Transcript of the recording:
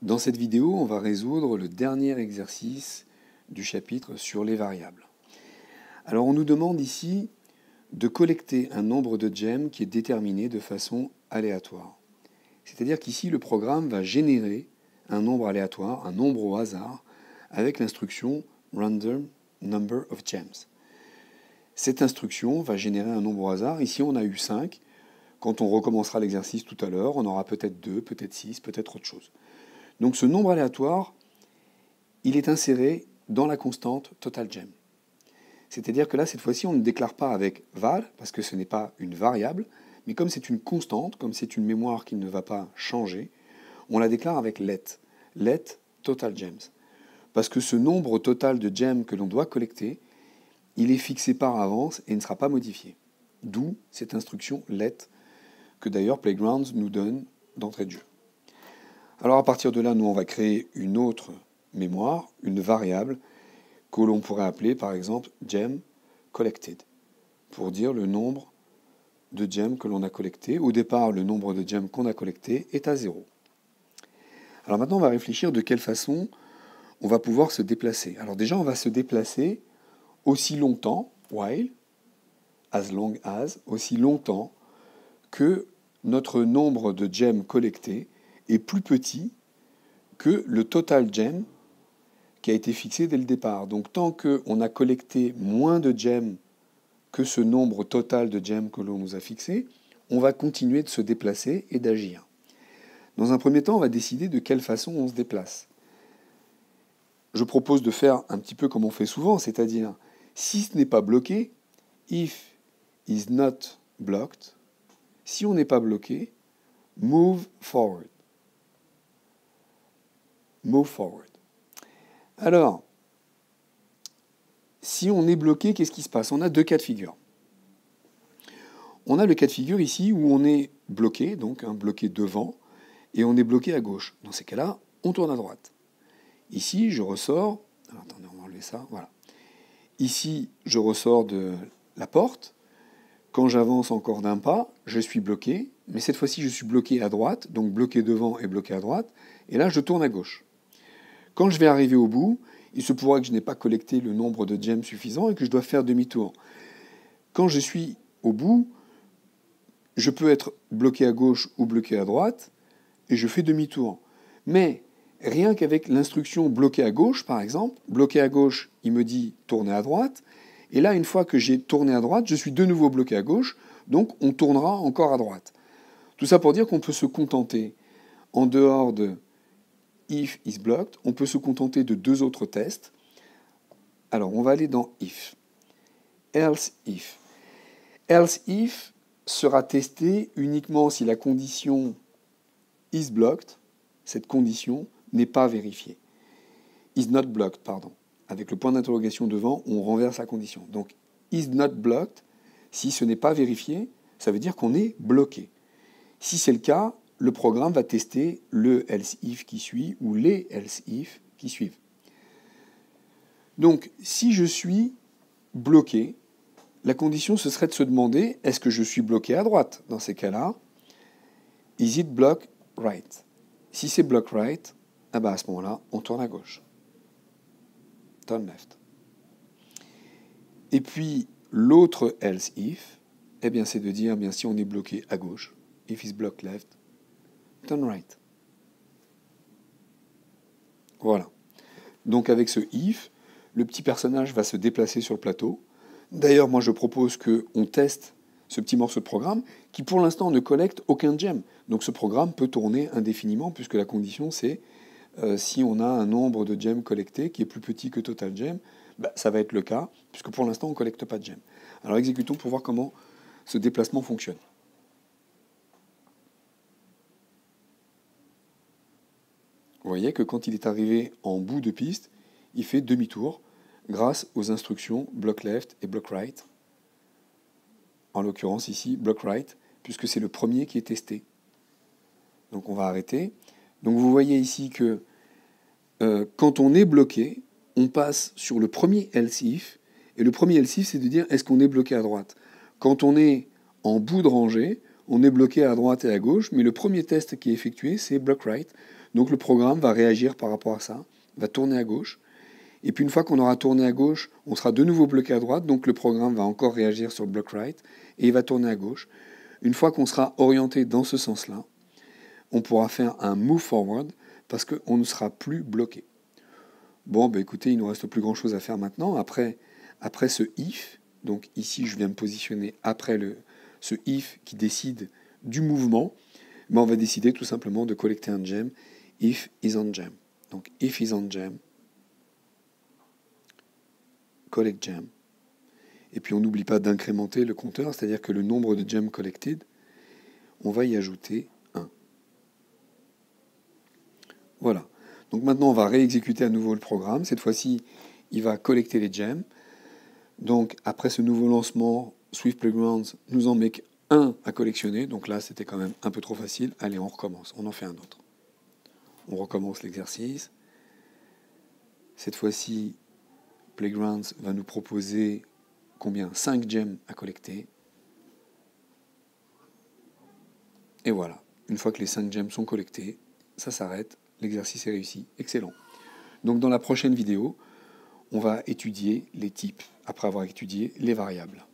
Dans cette vidéo, on va résoudre le dernier exercice du chapitre sur les variables. Alors on nous demande ici de collecter un nombre de gemmes qui est déterminé de façon aléatoire. C'est-à-dire qu'ici, le programme va générer un nombre aléatoire, un nombre au hasard, avec l'instruction random number of gems. Cette instruction va générer un nombre au hasard. Ici, on a eu 5. Quand on recommencera l'exercice tout à l'heure, on aura peut-être 2, peut-être 6, peut-être autre chose. Donc ce nombre aléatoire, il est inséré dans la constante total gem. C'est-à-dire que là, cette fois-ci, on ne déclare pas avec val, parce que ce n'est pas une variable, mais comme c'est une constante, comme c'est une mémoire qui ne va pas changer, on la déclare avec let. Let total gems. Parce que ce nombre total de gems que l'on doit collecter, il est fixé par avance et ne sera pas modifié. D'où cette instruction let, que d'ailleurs Playgrounds nous donne d'entrée de jeu. Alors à partir de là, nous, on va créer une autre mémoire, une variable, que l'on pourrait appeler par exemple gem collected, pour dire le nombre de gems que l'on a collecté. Au départ, le nombre de gems qu'on a collecté est à 0. Alors maintenant, on va réfléchir de quelle façon on va pouvoir se déplacer. Alors déjà, on va se déplacer aussi longtemps, while, as long as, aussi longtemps que notre nombre de gems collectés est plus petit que le total gem qui a été fixé dès le départ. Donc tant qu'on a collecté moins de gems que ce nombre total de gems que l'on nous a fixé, on va continuer de se déplacer et d'agir. Dans un premier temps, on va décider de quelle façon on se déplace. Je propose de faire un petit peu comme on fait souvent, c'est-à-dire, si ce n'est pas bloqué, if is not blocked, si on n'est pas bloqué, move forward. Move forward. Alors, si on est bloqué, qu'est-ce qui se passe? On a deux cas de figure. On a le cas de figure ici où on est bloqué, donc bloqué devant, et on est bloqué à gauche. Dans ces cas-là, on tourne à droite. Ici, je ressors... Alors, attendez, on va enlever ça. Voilà. Ici, je ressors de la porte. Quand j'avance encore d'un pas, je suis bloqué. Mais cette fois-ci, je suis bloqué à droite, donc bloqué devant et bloqué à droite. Et là, je tourne à gauche. Quand je vais arriver au bout, il se pourra que je n'ai pas collecté le nombre de gems suffisant et que je dois faire demi-tour. Quand je suis au bout, je peux être bloqué à gauche ou bloqué à droite, et je fais demi-tour. Mais rien qu'avec l'instruction bloqué à gauche, par exemple, bloqué à gauche, il me dit tourner à droite, et là, une fois que j'ai tourné à droite, je suis de nouveau bloqué à gauche, donc on tournera encore à droite. Tout ça pour dire qu'on peut se contenter, en dehors de if is blocked, on peut se contenter de deux autres tests. Alors, on va aller dans if. Else if. Else if sera testé uniquement si la condition is blocked, cette condition n'est pas vérifiée. Is not blocked, pardon. Avec le point d'interrogation devant, on renverse la condition. Donc, is not blocked, si ce n'est pas vérifié, ça veut dire qu'on est bloqué. Si c'est le cas, le programme va tester le else if qui suit ou les else if qui suivent. Donc, si je suis bloqué, la condition, ce serait de se demander, est-ce que je suis bloqué à droite? Dans ces cas-là, is it block right? Si c'est block right, à ce moment-là, on tourne à gauche. Turn left. Et puis, l'autre else if, c'est de dire, si on est bloqué à gauche, if is blocked left, turn right. Voilà. Donc avec ce if, le petit personnage va se déplacer sur le plateau. D'ailleurs, moi je propose qu'on teste ce petit morceau de programme qui pour l'instant ne collecte aucun gem. Donc ce programme peut tourner indéfiniment puisque la condition c'est si on a un nombre de gems collectés qui est plus petit que total gem, ça va être le cas puisque pour l'instant on ne collecte pas de gems. Alors exécutons pour voir comment ce déplacement fonctionne. Vous voyez que quand il est arrivé en bout de piste, il fait demi-tour grâce aux instructions block left et block right. En l'occurrence ici, block right, puisque c'est le premier qui est testé. Donc on va arrêter. Donc vous voyez ici que quand on est bloqué, on passe sur le premier else if. Et le premier else if, c'est de dire est-ce qu'on est bloqué à droite. Quand on est en bout de rangée, on est bloqué à droite et à gauche, mais le premier test qui est effectué, c'est block right. Donc le programme va réagir par rapport à ça, va tourner à gauche. Et puis une fois qu'on aura tourné à gauche, on sera de nouveau bloqué à droite, donc le programme va encore réagir sur le block right, et il va tourner à gauche. Une fois qu'on sera orienté dans ce sens-là, on pourra faire un move forward, parce qu'on ne sera plus bloqué. Bon, bah écoutez, il ne nous reste plus grand-chose à faire maintenant. Après ce if, donc ici je viens me positionner après ce if qui décide du mouvement, ben on va décider tout simplement de collecter un gem, if is on gem. Donc if is on gem, collect gem. Et puis on n'oublie pas d'incrémenter le compteur, c'est-à-dire que le nombre de gems collected, on va y ajouter 1. Voilà. Donc maintenant on va réexécuter à nouveau le programme. Cette fois-ci, il va collecter les gems. Donc après ce nouveau lancement, Swift Playgrounds nous en met un à collectionner. Donc là, c'était quand même un peu trop facile. Allez, on recommence. On en fait un autre. On recommence l'exercice. Cette fois-ci, Playgrounds va nous proposer combien? 5 gems à collecter. Et voilà. Une fois que les 5 gems sont collectés, ça s'arrête. L'exercice est réussi. Excellent. Donc dans la prochaine vidéo, on va étudier les types, après avoir étudié les variables.